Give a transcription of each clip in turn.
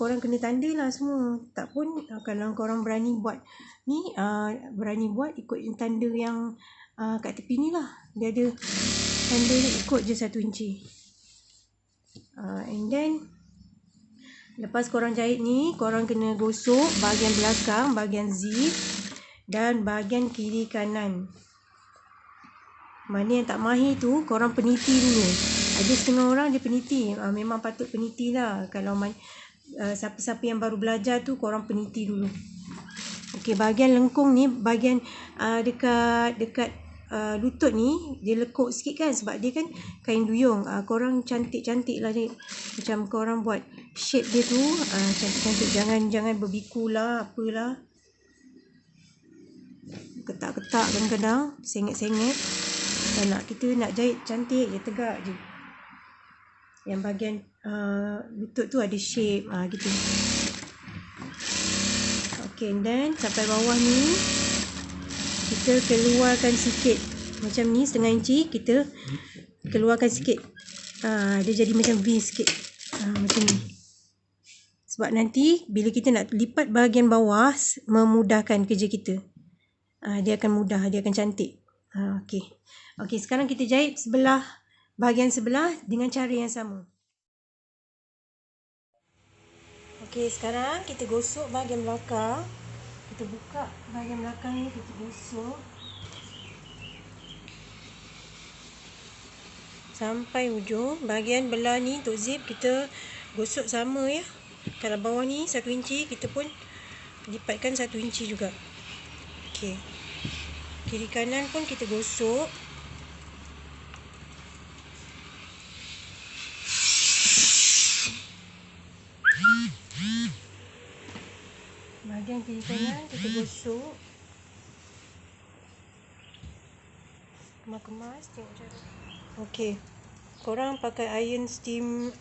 korang kena tanda lah semua. Tak pun kalau korang berani buat ni, berani buat ikut tanda yang kat tepi ni lah. Dia ada tanda ni, ikut je 1 inci. And then lepas korang jahit ni, korang kena gosok bahagian belakang, bahagian zip dan bahagian kiri kanan. Mana yang tak mahir tu, korang peniti dulu. Ada setengah orang dia peniti. Memang patut peniti lah. Kalau siapa-siapa yang baru belajar tu, korang peniti dulu. Okey, bahagian lengkung ni, bahagian dekat lutut ni, dia lekuk sikit kan. Sebab dia kan kain duyung. Korang cantik-cantik lah ni. Macam korang buat shape dia tu, cantik-cantik. Jangan berbiku lah, apalah. Ketak-ketak kadang-kadang, sengit-sengit. Kita nak jahit cantik je, tegak je. Yang bahagian lutut tu ada shape gitu. Okay, then sampai bawah ni kita keluarkan sikit. Macam ni, setengah inci kita keluarkan sikit. Dia jadi macam V sikit. Macam ni. Sebab nanti bila kita nak lipat bahagian bawah, memudahkan kerja kita. Dia akan mudah, dia akan cantik. Okey, sekarang kita jahit bahagian sebelah dengan cara yang sama. Okey, sekarang kita gosok bahagian belakang. Kita buka bahagian belakang ni, kita gosok sampai ujung. Bahagian belah ni untuk zip kita gosok sama ya. Kalau bawah ni 1 inci, kita pun lipatkan 1 inci juga. Okey. Kiri kanan pun kita gosok. Bahagian kiri kanan kita gosok. Kemas-kemas, tengok cara. Okey. Korang pakai iron steam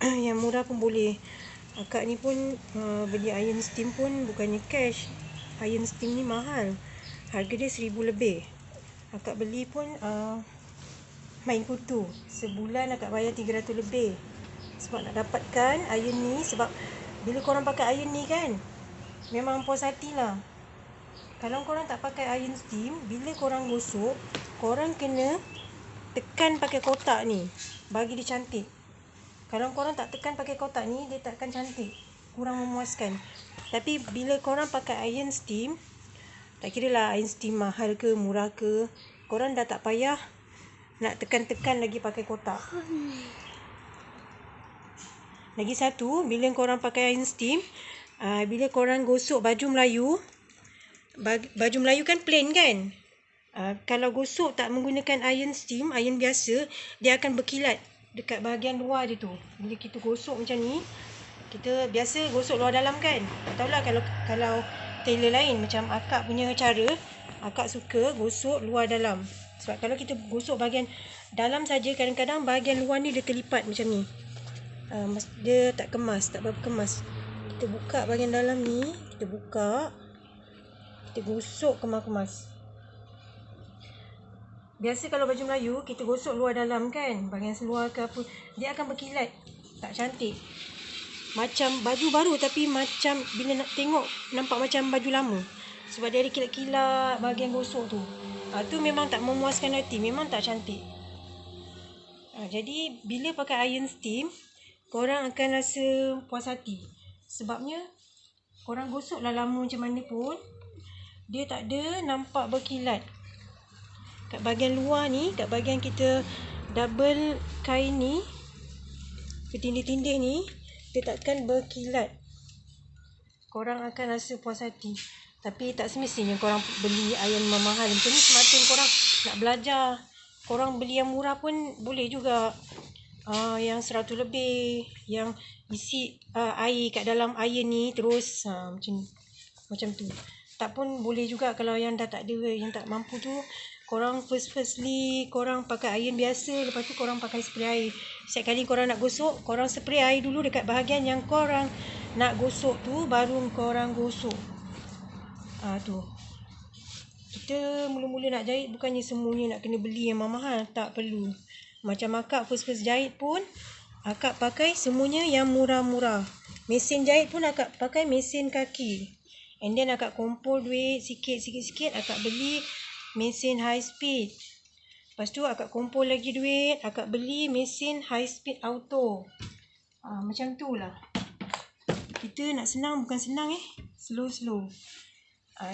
yang murah pun boleh. Akak ni pun beli iron steam pun bukannya cash. Iron steam ni mahal. Harga dia 1,000 lebih. Akak beli pun main kutu. Sebulan akak bayar 300 lebih. Sebab nak dapatkan iron ni. Sebab bila korang pakai iron ni kan, memang puas hatilah. Kalau korang tak pakai iron steam, bila korang gosok, korang kena tekan pakai kotak ni, bagi dia cantik. Kalau korang tak tekan pakai kotak ni, dia takkan cantik, kurang memuaskan. Tapi bila korang pakai iron steam, tak kira lah iron steam mahal ke murah ke, korang dah tak payah nak tekan-tekan lagi pakai kotak. Lagi satu, bila korang pakai iron steam, bila korang gosok baju Melayu kan plain kan. Kalau gosok tak menggunakan iron steam, iron biasa, dia akan berkilat dekat bahagian luar dia tu. Bila kita gosok macam ni, kita biasa gosok luar dalam kan. Tak tahulah kalau tailor lain. Macam akak punya cara, akak suka gosok luar dalam. Sebab kalau kita gosok bahagian dalam saja, kadang-kadang bahagian luar ni dia terlipat macam ni. Dia tak kemas, tak berapa kemas. Kita buka bahagian dalam ni, kita buka, kita gosok kemas-kemas. Biasa kalau baju Melayu, kita gosok luar dalam kan, bahagian seluar ke apa, dia akan berkilat, tak cantik. Macam baju baru tapi macam bila nak tengok, nampak macam baju lama. Sebab dia ada kilat-kilat bahagian gosok tu. Tu memang tak memuaskan hati, memang tak cantik. Jadi bila pakai iron steam, korang akan rasa puas hati. Sebabnya korang gosoklah lama macam mana pun, dia tak ada nampak berkilat. Kat bahagian luar ni, kat bahagian kita double kain ni, ketindih-tindih ni, dia takkan berkilat. Korang akan rasa puas hati. Tapi tak semestinya korang beli iron mahal. Macam ni semata korang nak belajar. Korang beli yang murah pun boleh juga. Yang 100 lebih, yang isi air kat dalam iron ni terus macam tu. Tak pun boleh juga kalau yang dah tak ada, yang tak mampu tu, korang firstly korang pakai iron biasa, lepas tu korang pakai spray air. Setiap kali korang nak gosok, korang spray air dulu dekat bahagian yang korang nak gosok tu, baru korang gosok. Tu. Kita mula-mula nak jahit bukannya semuanya nak kena beli yang mahal, tak perlu. Macam akak first jahit pun, akak pakai semuanya yang murah-murah. Mesin jahit pun akak pakai mesin kaki. And then akak kumpul duit sikit-sikit akak beli mesin high speed. Lepas tu akak kumpul lagi duit, akak beli mesin high speed auto. Macam tu lah. Kita nak senang bukan senang slow-slow.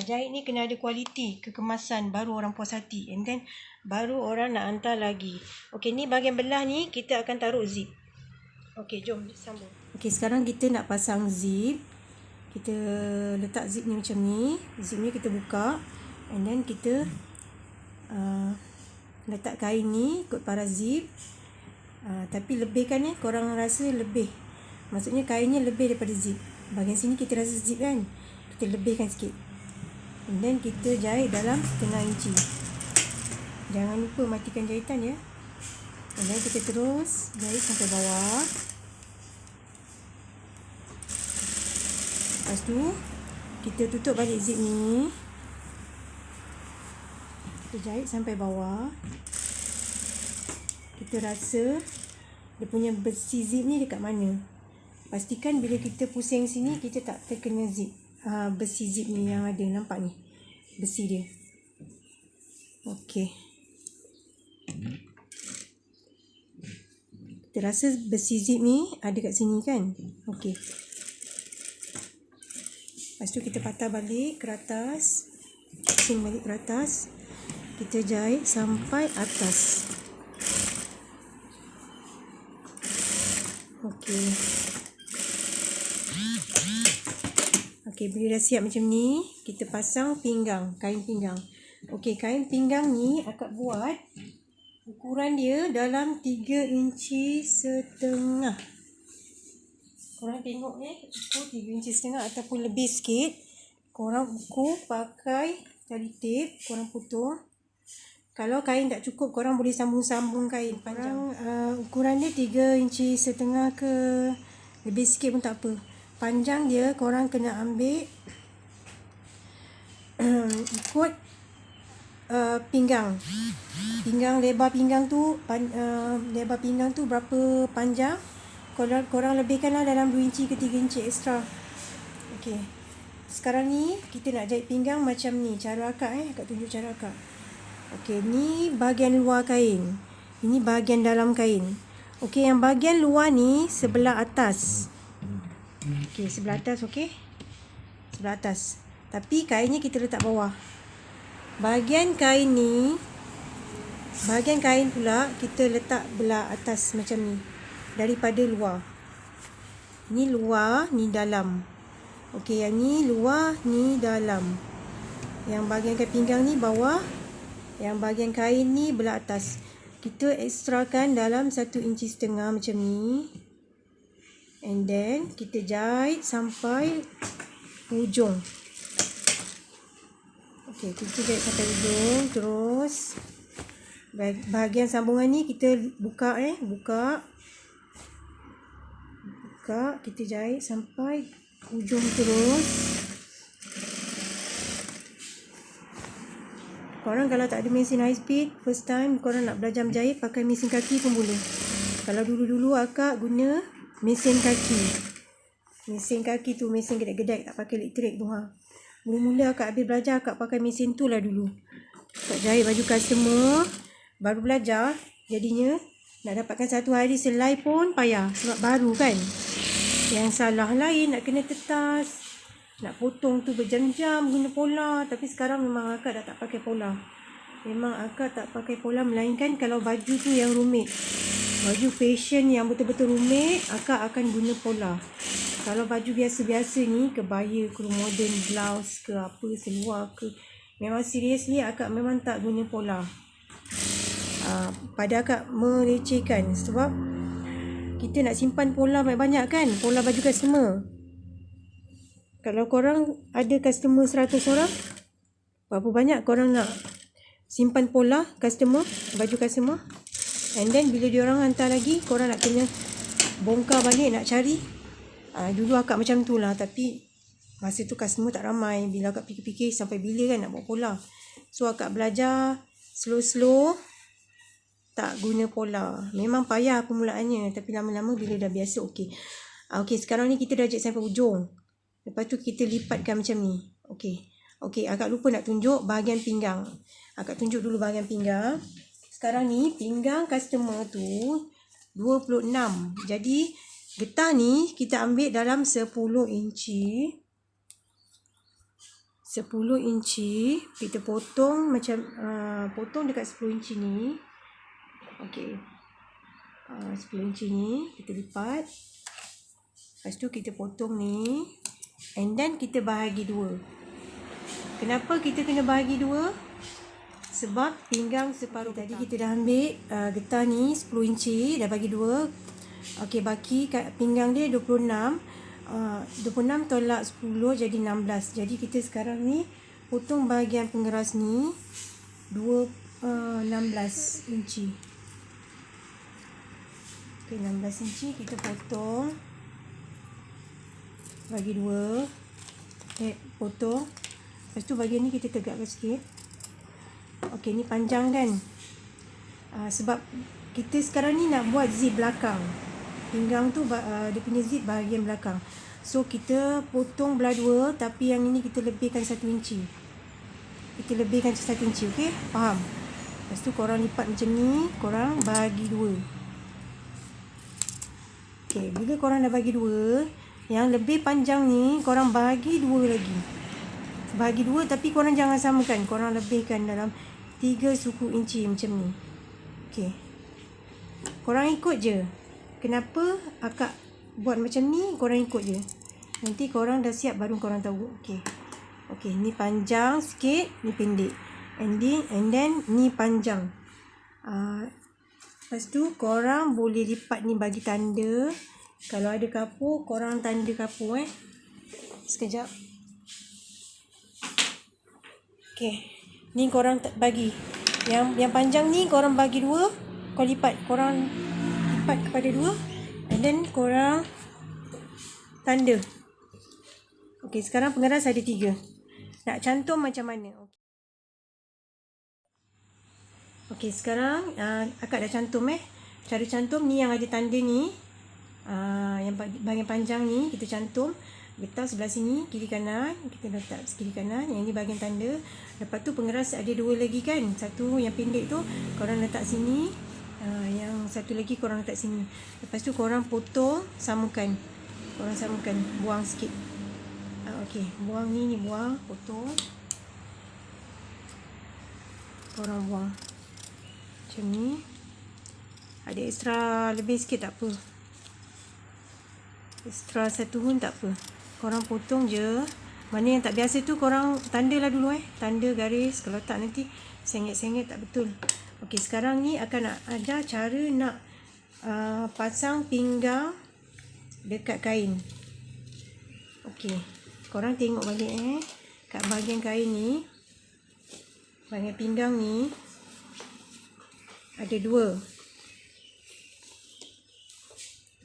Jahit ni kena ada kualiti, kekemasan, baru orang puas hati. And then baru orang nak hantar lagi. Okey, ni bahagian belah ni kita akan taruh zip. Okey, jom sambung. Okey, sekarang kita nak pasang zip. Kita letak zip ni macam ni. Zip ni kita buka. And then kita letak kain ni ikut paras zip. Tapi lebihkan korang rasa lebih. Maksudnya kainnya lebih daripada zip. Bahagian sini kita rasa zip kan. Kita lebihkan sikit. And then kita jahit dalam 1/2 inci. Jangan lupa matikan jahitan ya. And then kita terus jahit sampai bawah. Lepas tu kita tutup balik zip ni. Kita jahit sampai bawah. Kita rasa dia punya besi zip ni dekat mana. Pastikan bila kita pusing sini kita tak terkena zip. Besi zip ni yang ada, nampak ni besi dia. Okey. Kita rasa besi zip ni ada kat sini kan. Okey. Lepas tu kita patah balik ke atas. Pusing balik ke atas. Kita jahit sampai atas. Okey. Okey, bila dah siap macam ni, kita pasang pinggang, kain pinggang. Okey, kain pinggang ni akak buat ukuran dia dalam 3 inci setengah. Korang tengok ukur 3 inci setengah ataupun lebih sikit. Korang ukur pakai tali tape, korang potong. Kalau kain tak cukup, korang boleh sambung-sambung kain panjang. Ukuran dia 3 inci setengah ke lebih sikit pun tak apa. Panjang dia korang kena ambil ikut pinggang. Lebar pinggang tu berapa panjang. Korang lebihkanlah dalam 2 inci ke 3 inci ekstra. Okey. Sekarang ni kita nak jahit pinggang macam ni. Cara akak akak tunjuk cara akak. Okey, ni bahagian luar kain. Ini bahagian dalam kain. Okey, yang bahagian luar ni sebelah atas. Okey, sebelah atas okey. Sebelah atas. Tapi kainnya kita letak bawah. Bahagian kain pula kita letak belah atas macam ni. Daripada luar. Ni luar, ni dalam. Okey, yang ni luar, ni dalam. Yang bahagian kain pinggang ni bawah. Yang bahagian kain ni belah atas. Kita ekstrakan dalam 1,5 inci macam ni. And then kita jahit sampai hujung. Okey, kita jahit sampai hujung. Terus bahagian sambungan ni kita buka buka. Kita jahit sampai hujung terus. Korang kalau tak ada mesin high speed, first time korang nak belajar menjahit, pakai mesin kaki pun boleh. Kalau dulu-dulu akak guna mesin kaki. Mesin kaki tu, mesin gedek-gedek, tak pakai elektrik tu Mula-mula akak habis belajar, akak pakai mesin tu lah dulu. Akak jahit baju customer, baru belajar, jadinya nak dapatkan satu hari selai pun payah. Sebab baru kan. Yang salah lain, nak kena tetas. Nak potong tu berjam-jam guna pola. Tapi sekarang memang akak dah tak pakai pola. Memang akak tak pakai pola, melainkan kalau baju tu yang rumit. Baju fashion yang betul-betul rumit, akak akan guna pola. Kalau baju biasa-biasa ni, kebaya, kurung moden, blouse ke apa, seluar ke, memang seriously akak memang tak guna pola. Pada akak melecehkan. Sebab kita nak simpan pola banyak-banyak kan, pola baju customer. Kalau korang ada customer 100 orang, berapa banyak korang nak simpan pola customer, baju customer. And then bila diorang hantar lagi, korang nak kena bongkar balik, nak cari. Dulu akak macam tu lah. Tapi masa tu customer tak ramai. Bila akak fikir-fikir sampai bila kan nak buat pola. So akak belajar slow-slow, tak guna pola. Memang payah permulaannya, tapi lama-lama bila dah biasa okey. Okey, sekarang ni kita dah jahit sampai ujung. Lepas tu kita lipatkan macam ni. Okey, agak lupa nak tunjuk bahagian pinggang. Agak tunjuk dulu bahagian pinggang. Sekarang ni pinggang customer tu 26. Jadi getah ni kita ambil dalam 10 inci. 10 inci kita potong macam potong dekat 10 inci ni. Okey. 10 inci ni kita lipat. Lepas tu kita potong ni. And then kita bahagi dua. Kenapa kita kena bahagi dua? Sebab pinggang separuh tadi kita dah ambil getah ni 10 inci. Dah bagi dua. Okey, baki kat pinggang dia 26. 26 tolak 10 jadi 16. Jadi kita sekarang ni potong bahagian pengeras ni 16 inci. Okey, 16 inci kita potong bagi dua. Potong. Lepas tu bahagian ni kita tegakkan sikit. Okey, ni panjang kan. Sebab kita sekarang ni nak buat zip belakang. Pinggang tu dia punya zip bahagian belakang. So kita potong belah dua, tapi yang ini kita lebihkan 1 inci. Kita lebihkan 1 inci, okey? Faham? Lepas tu korang lipat macam ni, korang bagi dua. Okey, bila korang dah bagi dua, yang lebih panjang ni korang bagi dua lagi. Bagi dua, tapi korang jangan samakan. Korang lebihkan dalam 3 suku inci macam ni. Okey. Korang ikut je. Kenapa akak buat macam ni, korang ikut je. Nanti korang dah siap baru korang tahu. Okey, ni panjang sikit, ni pendek. And then ni panjang. Lepas tu korang boleh lipat ni bagi tanda. Kalau ada kapur, korang tanda kapur Sekejap. Okey. Ni korang bagi. Yang panjang ni korang bagi dua, kau lipat. Korang lipat kepada dua. And then korang tanda. Okey, sekarang pengeras ada 3. Nak cantum macam mana? Okey, sekarang akak dah cantum Cara cantum ni yang ada tanda ni. Yang bahagian panjang ni kita cantum. Getah sebelah sini, kiri kanan. Kita letak kiri kanan. Yang ni bahagian tanda. Lepas tu pengeras ada 2 lagi kan. Satu yang pendek tu korang letak sini. Yang satu lagi korang letak sini. Lepas tu korang potong, samakan. Korang samakan, buang sikit. Okey, buang ni buang, potong. Korang buang. Macam ni. Ada ekstra lebih sikit tak apa. Ekstra satu pun tak apa. Korang potong je. Mana yang tak biasa tu korang tandalah dulu Tanda garis. Kalau tak nanti sengit-sengit tak betul. Okey, sekarang ni akan nak ajar cara nak pasang pinggang dekat kain. Okey, korang tengok balik kat bahagian kain ni. Bahagian pinggang ni ada 2.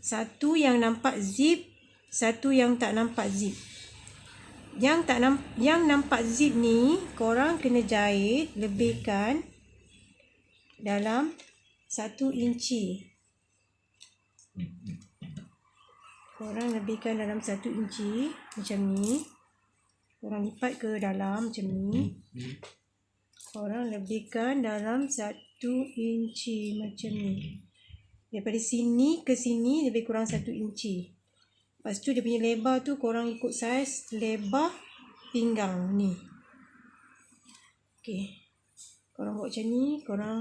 Satu yang nampak zip, satu yang tak nampak zip. Yang nampak zip ni korang kena jahit lebihkan dalam 1 inci. Korang lebihkan dalam 1 inci macam ni. Korang lipat ke dalam macam ni. Korang lebihkan dalam 1 inci macam ni. Daripada sini ke sini lebih kurang 1 inci. Lepas tu dia punya lebar tu korang ikut saiz lebar pinggang ni. Okey. Korang buat macam ni, korang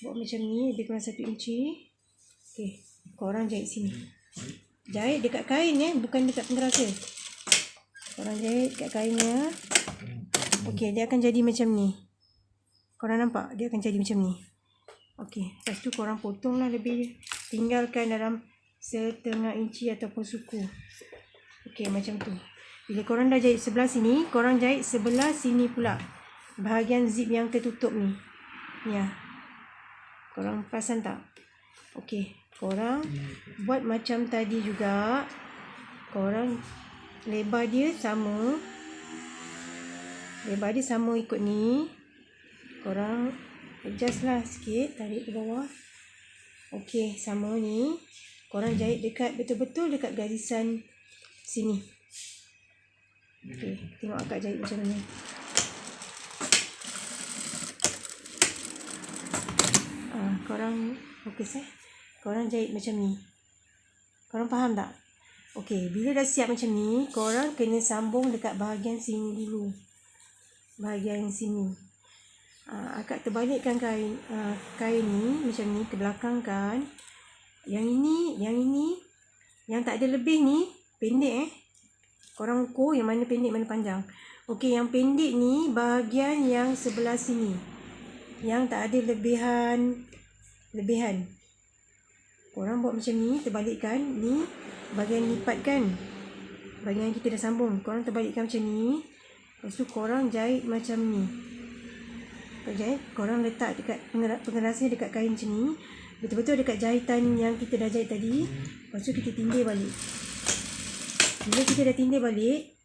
buat macam ni lebih kurang 1 inci. Okey. Korang jahit sini. Jahit dekat kain bukan dekat pengeras dia. Korang jahit dekat kainnya. Okey, dia akan jadi macam ni. Korang nampak? Dia akan jadi macam ni. Okey, lepas tu korang potonglah lebih. Tinggalkan dalam 1/2 inci ataupun suku. Okey, macam tu. Bila korang dah jahit sebelah sini, korang jahit sebelah sini pula. Bahagian zip yang tertutup ni. Ya. Korang perasan tak? Okey, korang buat macam tadi juga. Korang lebar dia sama. Lebar dia sama ikut ni. Korang adjust lah sikit, tarik ke bawah. Okey, sama ni. korang jahit betul-betul dekat garisan sini. Okey, tengok akak jahit macam mana. Korang fokus korang jahit macam ni. Korang faham tak? Okey, bila dah siap macam ni, korang kena sambung dekat bahagian sini dulu. Bahagian sini. Akak terbalikkan kain ni macam ni ke belakang kan. Yang ini yang tak ada lebih ni pendek Korang ukur yang mana pendek mana panjang. Okey, yang pendek ni bahagian yang sebelah sini. Yang tak ada lebihan. Korang buat macam ni, terbalikkan. Ni bahagian lipat kan. Bahagian yang kita dah sambung. Korang terbalikkan macam ni. Lepas tu korang jahit macam ni. Korang letak dekat pengerasnya dekat kain macam ni. Betul-betul dekat jahitan yang kita dah jahit tadi. Lepas tu kita tindih balik. Bila kita dah tindih balik,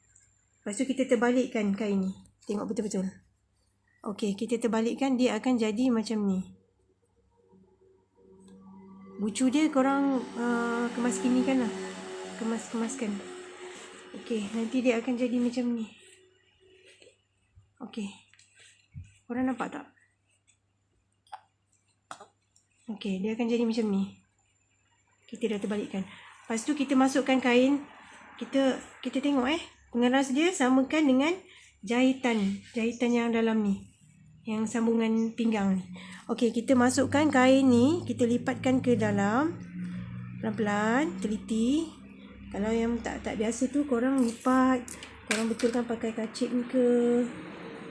lepas tu kita terbalikkan kain ni. Tengok betul-betul. Okey, kita terbalikkan, dia akan jadi macam ni. Bucu dia korang kemaskan lah. Kemaskan. Okey, nanti dia akan jadi macam ni. Okey. Korang nampak tak? Okey, dia akan jadi macam ni. Kita dah terbalikkan. Lepas tu kita masukkan kain. Kita tengok pengeras dia samakan dengan jahitan yang dalam ni. Yang sambungan pinggang ni. Okey, kita masukkan kain ni, kita lipatkan ke dalam. Pelan-pelan, teliti. Kalau yang tak biasa tu korang lipat, korang betulkan pakai kacip ni ke.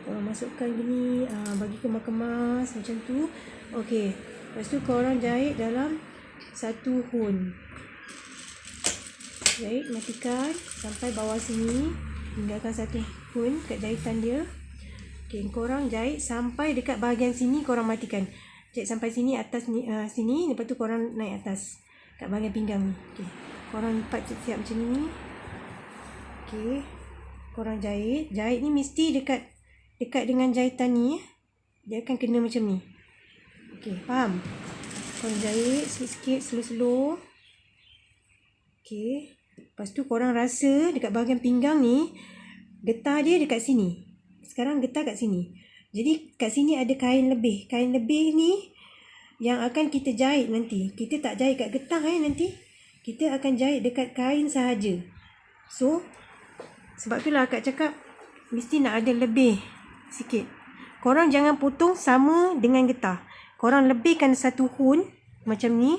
Korang masukkan gini, bagi kemas-kemas macam tu. Okey. Lepas tu korang jahit dalam satu hun. Jahit, matikan sampai bawah sini. Tinggalkan satu hun kat jahitan dia. Okey, korang jahit sampai dekat bahagian sini, korang matikan. Jahit sampai sini, atas ni, sini. Lepas tu korang naik atas kat bahagian pinggang ni. Okey. Korang lipat siap macam ni. Okey. Korang jahit. Jahit ni mesti dekat dengan jahitan ni. Dia akan kena macam ni. Okey, faham? Korang jahit sikit-sikit, slow-slow. Okey. Lepas tu korang rasa dekat bahagian pinggang ni, getah dia dekat sini. Sekarang getah kat sini. Jadi kat sini ada kain lebih. Kain lebih ni yang akan kita jahit nanti. Kita tak jahit kat getah nanti. Kita akan jahit dekat kain sahaja. So, sebab itulah akak cakap mesti nak ada lebih sikit. Korang jangan potong sama dengan getah. Korang lebihkan satu hun macam ni.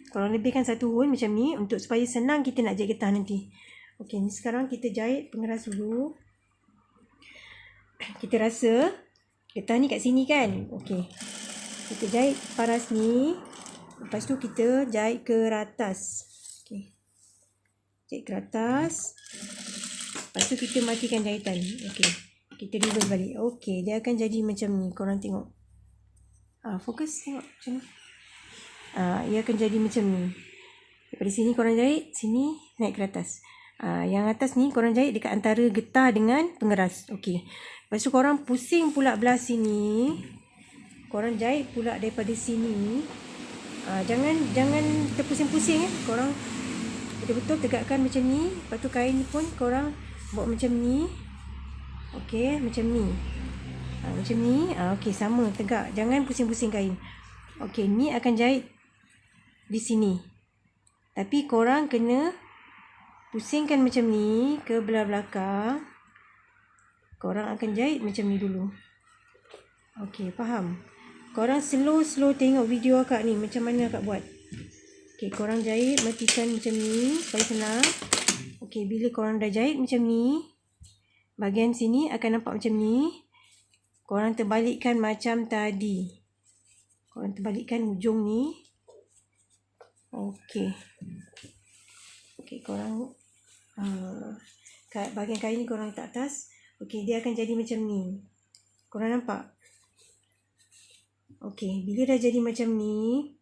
Korang lebihkan satu hun macam ni untuk supaya senang kita nak jahit getah nanti. Okey, ni sekarang kita jahit pengeras dulu. Kita rasa getah ni kat sini kan. Okey. Kita jahit paras ni. Lepas tu kita jahit ke atas. Okey. Jahit ke atas. Lepas tu kita matikan jahitan. Okey. Kita reverse balik. Okey, dia akan jadi macam ni. Korang tengok. Fokus tengok macam ni. Ia akan jadi macam ni. Daripada sini korang jahit, sini naik ke atas. Yang atas ni korang jahit dekat antara getah dengan pengeras. Okey. Lepas tu korang pusing pula belah sini. Korang jahit pula daripada sini. Jangan terpusing-pusing Korang betul-betul tegakkan macam ni. Lepas tu kain ni pun korang buat macam ni. Okey, macam ni. Macam ni. Okey, sama tegak. Jangan pusing-pusing kain. Okey, ni akan jahit di sini. Tapi korang kena pusingkan macam ni ke belah belakang. Korang akan jahit macam ni dulu. Okey, faham? Korang slow tengok video akak ni. Macam mana akak buat. Okey, korang jahit. Matikan macam ni. Supaya senang. Okey, bila korang dah jahit macam ni. Bahagian sini akan nampak macam ni. Korang terbalikkan macam tadi. Korang terbalikkan hujung ni. Okey. Okey, korang bahagian kain ni korang letak atas. Okey, dia akan jadi macam ni. Korang nampak? Okey, bila dah jadi macam ni,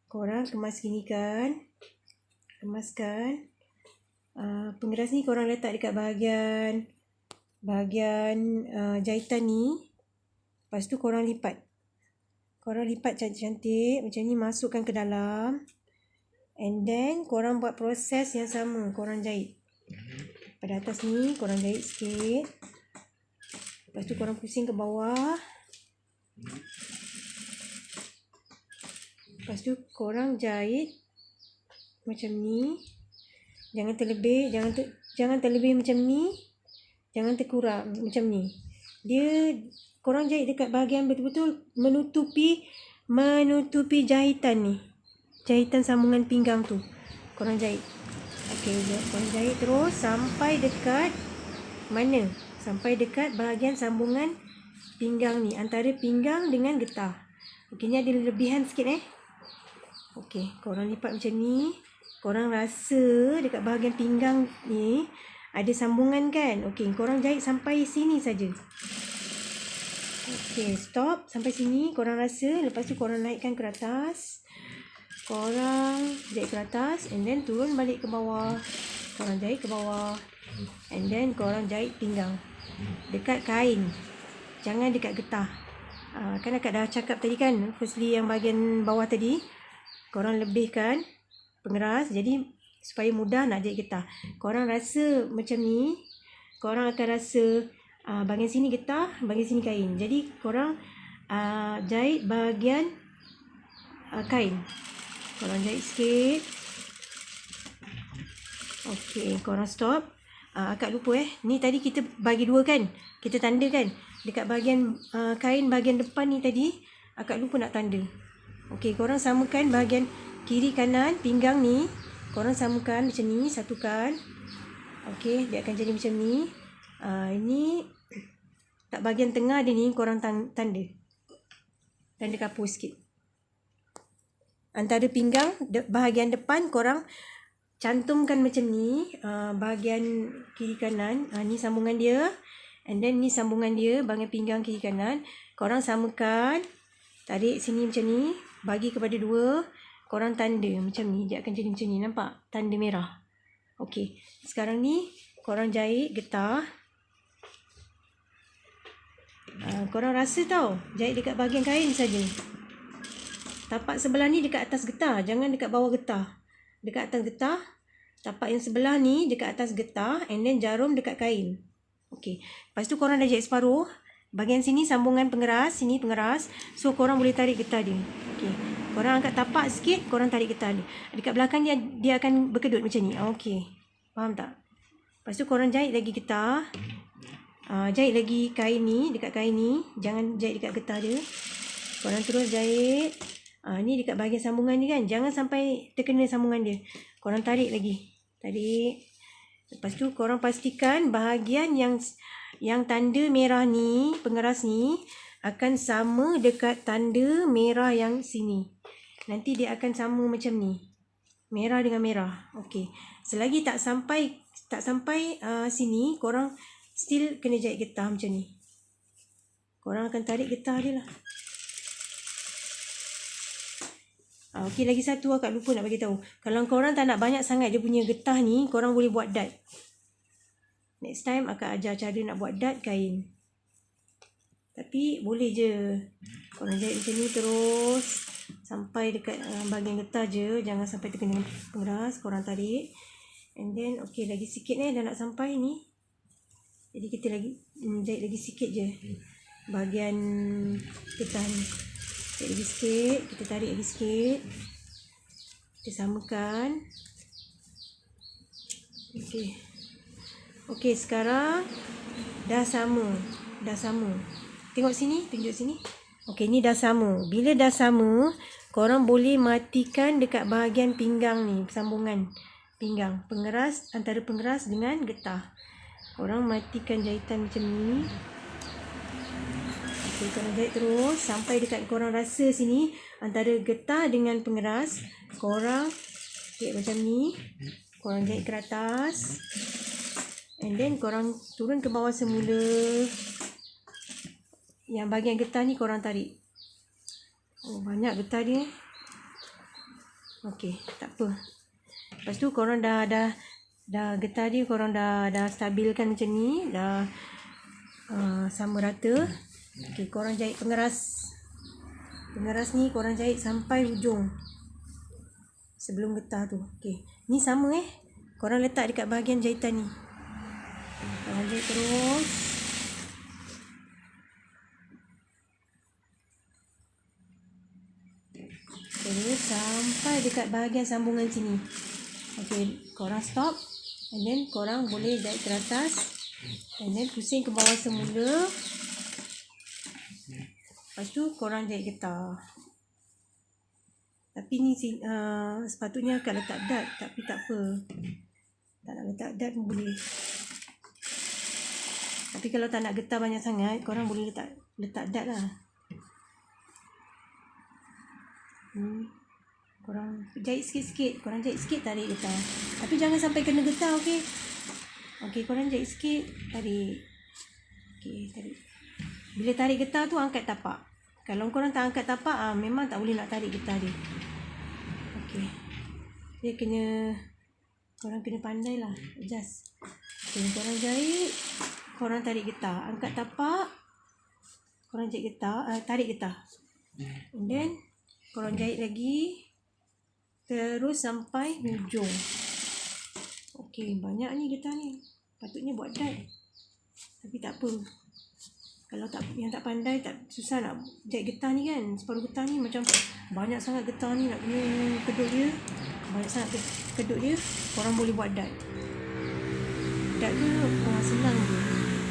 korang kemas gini kan. Kemaskan. Pengeras ni korang letak dekat bahagian jahitan ni. Lepas tu korang lipat. Korang lipat cantik-cantik macam ni, masukkan ke dalam. And then korang buat proses yang sama, korang jahit. Pada atas ni korang jahit sikit. Lepas tu korang pusing ke bawah. Lepas tu korang jahit macam ni. Jangan terlebih, jangan terlebih macam ni. Jangan terkurang macam ni. Korang jahit dekat bahagian betul-betul menutupi jahitan ni. Jahitan sambungan pinggang tu. Korang jahit. Okey, korang jahit terus sampai dekat mana? Sampai dekat bahagian sambungan pinggang ni, antara pinggang dengan getah. Okey, ni ada lebihan sikit Okey, korang lipat macam ni. Korang rasa dekat bahagian pinggang ni ada sambungan kan? Okey, korang jahit sampai sini saja. Okey, stop sampai sini. Korang rasa, lepas tu korang naikkan ke atas. Korang jahit ke atas and then turun balik ke bawah. Korang jahit ke bawah. And then korang jahit pinggang. Dekat kain. Jangan dekat getah. Kan akak dah cakap tadi kan, firstly yang bahagian bawah tadi, korang lebihkan pengeras. Jadi supaya mudah nak jahit getah. Korang rasa macam ni, korang akan rasa bahagian sini getah, bahagian sini kain. Jadi korang jahit bahagian kain. Korang jahit sikit. Okey, korang stop. Akak lupa ni tadi kita bagi dua kan, kita tanda kan. Dekat bahagian kain bahagian depan ni tadi akak lupa nak tanda. Okey, korang samakan bahagian kiri kanan pinggang ni. Korang samakan macam ni, satukan. Okey, dia akan jadi macam ni. Ini tak bahagian tengah dia ni korang tanda. Tanda kapur sikit. Antara pinggang bahagian depan korang cantumkan macam ni, bahagian kiri kanan. Ni sambungan dia. And then ni sambungan dia, bahagian pinggang kiri kanan. Korang samakan. Tarik sini macam ni. Bagi kepada dua. Korang tanda macam ni. Dia akan jadi macam ni. Nampak? Tanda merah. Okey. Sekarang ni korang jahit getah. Korang rasa tau. Jahit dekat bahagian kain saja. Tapak sebelah ni dekat atas getah. Jangan dekat bawah getah. Dekat atas getah. Tapak yang sebelah ni dekat atas getah. And then jarum dekat kain. Okey. Lepas tu korang dah jahit separuh. Bahagian sini sambungan pengeras. Sini pengeras. So korang boleh tarik getah dia. Okey. Korang angkat tapak sikit. Korang tarik getah dia. Dekat belakang dia akan berkedut macam ni. Okey. Faham tak? Lepas tu korang jahit lagi getah. Jahit lagi kain ni. Dekat kain ni. Jangan jahit dekat getah dia. Korang terus jahit. Ni dekat bahagian sambungan ni kan. Jangan sampai terkena sambungan dia. Korang tarik lagi. Tarik. Lepas tu korang pastikan bahagian yang tanda merah ni, pengeras ni akan sama dekat tanda merah yang sini. Nanti dia akan sama macam ni. Merah dengan merah. Okey. Selagi tak sampai sini, korang still kena jahit getah macam ni. Korang akan tarik getah dia lah. Okey, lagi satu akak lupa nak bagi tahu. Kalau korang tak nak banyak sangat dia punya getah ni, korang boleh buat dart. Next time akak ajar cara nak buat dart kain. Tapi boleh je. Korang jahit macam ni terus sampai dekat bahagian getah je. Jangan sampai terkena pengeras. Korang tarik. And then okey, lagi sikit dah nak sampai ni. Jadi kita lagi jahit lagi sikit je bahagian getah ni. Tarik lagi sikit. Kita tarik lagi sikit. Kita samakan. Okey. Okey, sekarang dah sama. Dah sama. Tengok sini. Tunjuk sini. Okey, ni dah sama. Bila dah sama, korang boleh matikan dekat bahagian pinggang ni. Sambungan pinggang. Pengeras, antara pengeras dengan getah. Korang matikan jahitan macam ni. Okey, korang jahit terus sampai dekat korang rasa sini antara getah dengan pengeras. Korang jahit macam ni. Korang jahit ke atas. And then korang turun ke bawah semula. Yang bahagian getah ni korang tarik. Banyak getah dia. Okey, tak apa. Lepas tu korang dah getah dia korang dah stabilkan macam ni. Dah sama rata. Okey, korang jahit pengeras. Pengeras ni korang jahit sampai hujung sebelum getah tu. Okey, ni sama korang letak dekat bahagian jahitan ni. Korang jahit terus. Terus sampai dekat bahagian sambungan sini. Okey, korang stop. And then korang boleh jahit ke atas. And then pusing ke bawah semula. Lepas tu korang jahit getah. Tapi ni sepatutnya akan letak dart, tapi tak apa. Tak nak letak dart pun boleh. Tapi kalau tak nak getah banyak sangat, korang boleh letak dart lah. Korang jahit sikit-sikit. Korang jahit sikit, tarik getah. Tapi jangan sampai kena getah, okey? Okey, korang jahit sikit, tarik. Okey, tarik. Bila tarik getah tu, angkat tapak. Kalau korang tak angkat tapak, memang tak boleh nak tarik getah dia. Okey. Dia korang kena pandai lah. Adjust. Okey, korang jahit. Korang tarik getah. Angkat tapak. Korang jahit getah. Tarik getah. And then, korang jahit lagi. Terus sampai hujung. Okey, banyak ni getah ni. Patutnya buat dart. Tapi tak apa. Kalau yang tak pandai, tak susah nak jahit getah ni kan. Separuh getah ni macam banyak sangat getah ni nak kena kedut dia. Banyak sangat kedut dia. Korang boleh buat dart. Dart tu senang je.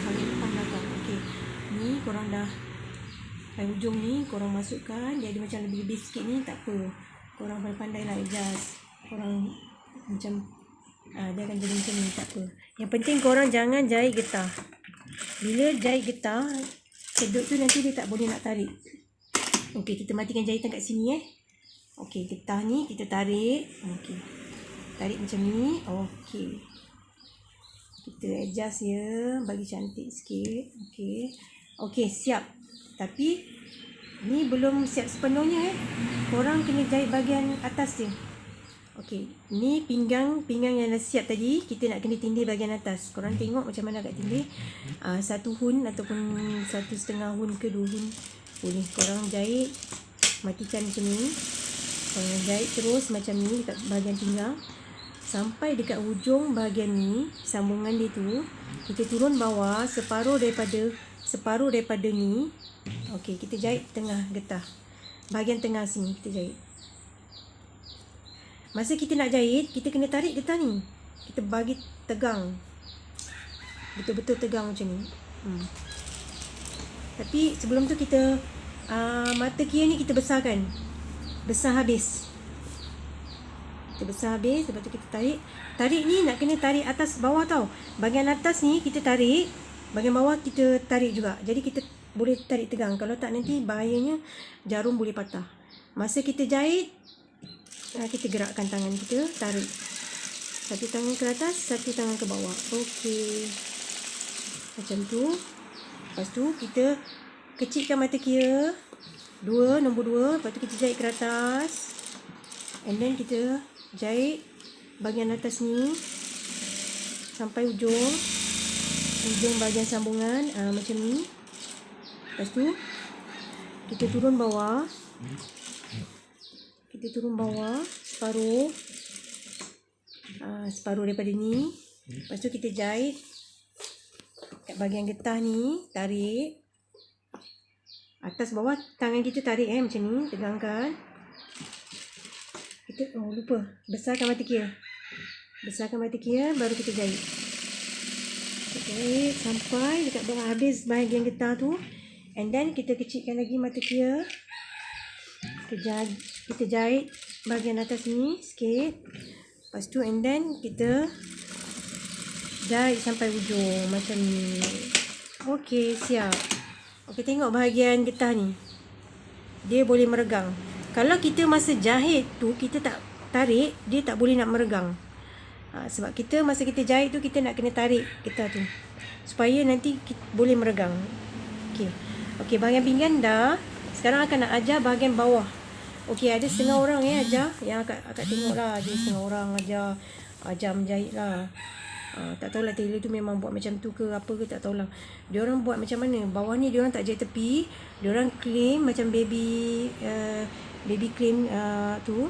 Bahagian depan belakang. Okey. Ni korang dah sampai hujung ni. Korang masukkan. Dia ada macam lebih-lebih sikit ni. Tak apa. Korang pandai lah adjust. Korang macam dia akan jadi macam ni. Tak apa. Yang penting korang jangan jahit getah. Bila jahit getah, kedut tu nanti dia tak boleh nak tarik. Okey, kita matikan jahitan kat sini Okey, getah ni kita tarik. Okey. Tarik macam ni. Okey. Kita adjust ya, bagi cantik sikit. Okey. Okey, siap. Tapi ni belum siap sepenuhnya Korang kena jahit bahagian atas dia. Okey, ni pinggang yang dah siap tadi. Kita nak kena tindih bahagian atas. Korang tengok macam mana agak tindih. 1 hun ataupun 1.5 hun ke 2 hun boleh. Korang jahit, matikan macam ni. Korang jahit terus macam ni dekat bahagian pinggang sampai dekat hujung bahagian ni, sambungan dia tu. Kita turun bawah separuh daripada ni. Okey, kita jahit tengah getah. Bahagian tengah sini kita jahit. Masa kita nak jahit, kita kena tarik getah ni. Kita bagi tegang. Betul-betul tegang macam ni. Tapi sebelum tu kita mata kira ni kita besarkan. Besar habis. Kita besar habis. Lepas tu kita tarik. Tarik ni nak kena tarik atas bawah tau. Bahagian atas ni kita tarik. Bahagian bawah kita tarik juga. Jadi kita boleh tarik tegang. Kalau tak nanti bahayanya jarum boleh patah. Masa kita jahit, kita gerakkan tangan kita, tarik. Satu tangan ke atas, satu tangan ke bawah. Okey. Macam tu. Lepas tu kita kecilkan mata kira. Nombor 2. Lepas tu kita jahit ke atas. And then kita jahit bahagian atas ni sampai hujung bahagian sambungan macam ni. Lepas tu kita turun bawah. Separuh daripada ni. Lepas tu kita jahit kat bahagian getah ni, tarik atas bawah, tangan kita tarik macam ni, tegangkan. Kita lupa besarkan mata kira. Baru kita jahit. Kita jahit sampai dekat bawah habis bahagian getah tu. And then kita kecilkan lagi mata kira. Kita jahit bahagian atas ni sikit. Lepas tu and then kita jahit sampai hujung macam ni. Okey, siap. Okey, tengok bahagian getah ni. Dia boleh meregang. Kalau kita masa jahit tu kita tak tarik, dia tak boleh nak meregang. Sebab masa kita jahit tu kita nak kena tarik getah tu supaya nanti boleh meregang. Okey, bahagian pinggan dah. Sekarang akan nak ajar bahagian bawah. Okey, ada setengah orang ajar. Yang akak tengok lah, ada setengah orang ajar menjahit lah. Tak tahulah tailor tu memang buat macam tu ke apa ke, tak tahulah. Diorang buat macam mana, bawah ni diorang tak jahit tepi, diorang claim macam baby claim tu.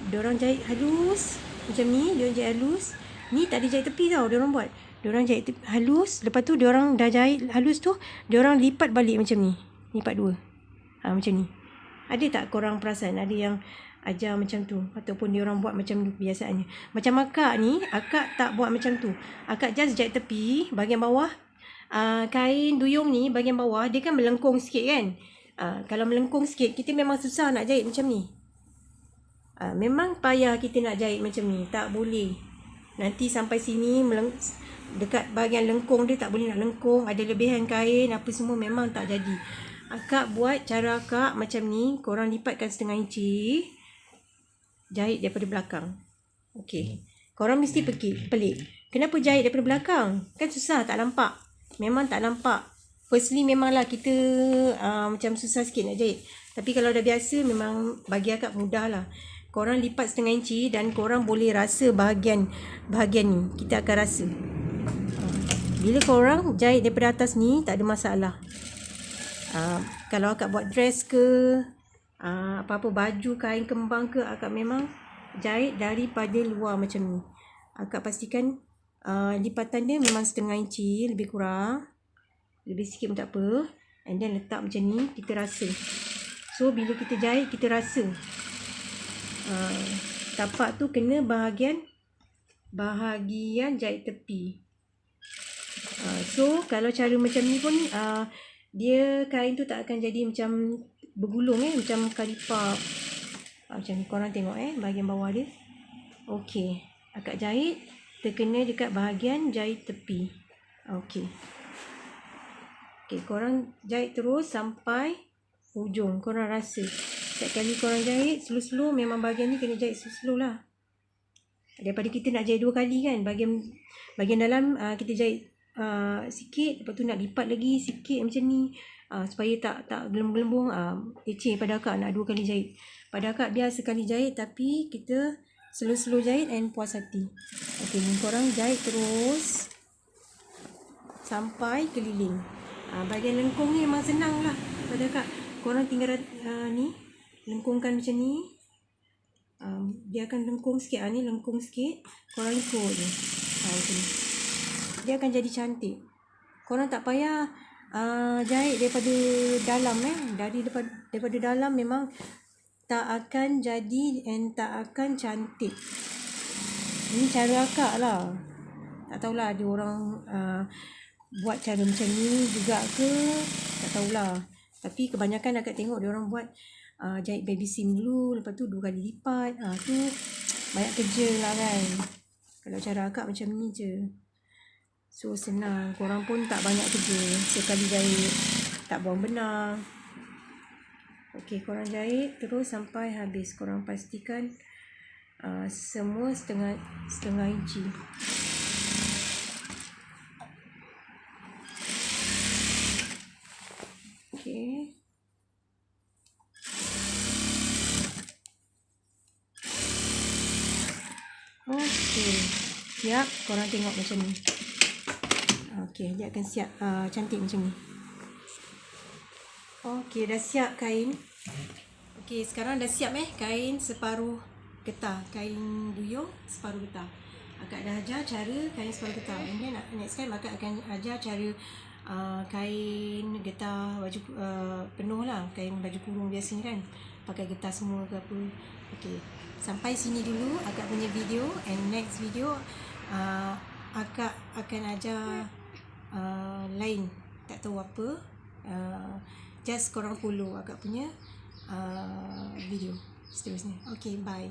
Diorang jahit halus macam ni, diorang jahit halus. Ni tak ada jahit tepi tau diorang buat. Diorang jahit halus, lepas tu diorang dah jahit halus tu, diorang lipat balik macam ni. Lipat dua. Macam ni. Ada tak korang perasan ada yang ajar macam tu ataupun diorang buat macam tu kebiasaannya? Macam akak ni, akak tak buat macam tu. Akak just jahit tepi bahagian bawah. Kain duyung ni bahagian bawah dia kan melengkung sikit kan. Kalau melengkung sikit kita memang susah nak jahit macam ni. Memang payah kita nak jahit macam ni. Tak boleh. Nanti sampai sini dekat bahagian lengkung dia tak boleh nak lengkung. Ada lebihan kain apa semua memang tak jadi. Akak buat cara akak macam ni. Korang lipatkan setengah inci. Jahit daripada belakang. Okey. Korang mesti pelik. Kenapa jahit daripada belakang? Kan susah, tak nampak. Memang tak nampak. Firstly memanglah kita macam susah sikit nak jahit. Tapi kalau dah biasa memang bagi akak mudah lah. Korang lipat setengah inci dan korang boleh rasa bahagian ni. Kita akan rasa. Bila korang jahit daripada atas ni tak ada masalah. Kalau akak buat dress ke, apa-apa baju, kain kembang ke, akak memang jahit daripada luar macam ni. Akak pastikan lipatan dia memang setengah inci, lebih kurang. Lebih sikit pun tak apa. And then letak macam ni, kita rasa. So bila kita jahit, kita rasa. Tapak tu kena bahagian jahit tepi. So kalau cara macam ni pun dia kain tu tak akan jadi macam bergulung macam kalipap. Macam ni korang tengok bahagian bawah dia. Okey, akak jahit terkena dekat bahagian jahit tepi. Okey, korang jahit terus sampai hujung. Korang rasa setiap kali korang jahit slow-slow, memang bahagian ni kena jahit slow-slow lah. Daripada kita nak jahit 2 kali kan, bahagian dalam kita jahit sikit, lepas tu nak lipat lagi sikit macam ni, supaya tak gelembung-gelembung. Leceh pada akak nak 2 kali jahit. Pada akak biar sekali jahit, tapi kita slow-slow jahit and puas hati. Okey, korang jahit terus sampai keliling. Bahagian lengkung ni memang senang lah pada akak. Korang tinggal ni lengkungkan macam ni. Dia akan lengkung sikit. Ni lengkung sikit, korang ikut je. Macam ni. Dia akan jadi cantik. Korang tak payah jahit daripada dalam daripada dalam memang tak akan jadi and tak akan cantik. Ini cara akak lah. Tak tahulah ada orang buat cara macam ni juga ke, tak tahulah. Tapi kebanyakan akak tengok dia orang buat jahit baby seam dulu, lepas tu 2 kali lipat. Tu banyak kerja lah kan. Kalau cara akak macam ni je. So senang, korang pun tak banyak kerja. Sekali jahit, tak buang benang. Okey, korang jahit terus sampai habis. Korang pastikan semua setengah inci. Okey. Okey. Siap, korang tengok macam ni. Okey, dia akan siap cantik macam ni. Okey, dah siap kain. Okey, sekarang dah siap kain separuh getah. Kain duyung separuh getah. Akak dah ajar cara kain separuh getah. And then next time akak akan ajar cara kain getah baju penuh lah. Kain baju kurung biasanya kan, pakai getah semua ke apa. Okey, sampai sini dulu akak punya video. And next video akak akan ajar lain, tak tahu apa. Just korang follow akak punya video seterusnya. Okay, bye.